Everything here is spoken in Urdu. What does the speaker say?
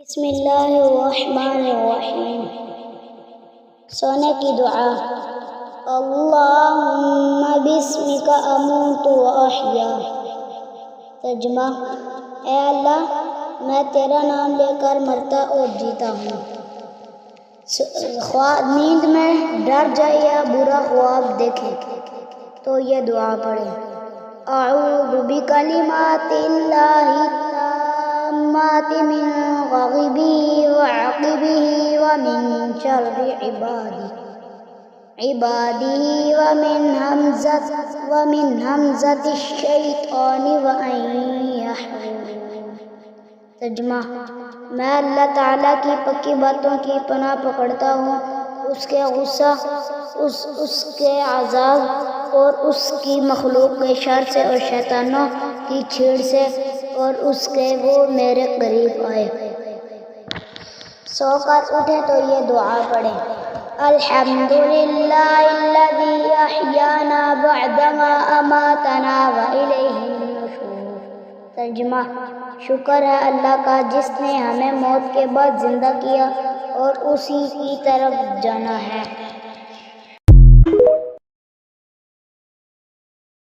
بسم اللہ الرحمن الرحیم۔ سونے کی دعا۔ اللہم بسمک اموت و احیا۔ ترجمہ: اے اللہ، میں تیرا نام لے کر مرتا اور جیتا ہوں۔ نیند میں ڈر جائے یا برا خواب دیکھے تو یہ دعا پڑھے۔ اعوذ بکلمات اللہ التامات من غضبہ وعقبہ ومن شر عبادہ ومن ہمزۃ الشیطان وان یحضرون۔ ترجمہ: میں اللہ تعالیٰ کی پکی باتوں کی پناہ پکڑتا ہوں، اس کے غصہ، اس کے عذاب اور اس کی مخلوق کے شر سے اور شیطانوں کی چھیڑ سے، اور اس کے وہ میرے قریب آئے۔ سو کر اٹھے تو یہ دعا پڑھیں۔ الحمدللہ الذی احیانا بعدما اماتنا والیہ النشور۔ ترجمہ: شکر ہے اللہ کا جس نے ہمیں موت کے بعد زندہ کیا اور اسی کی طرف جانا ہے۔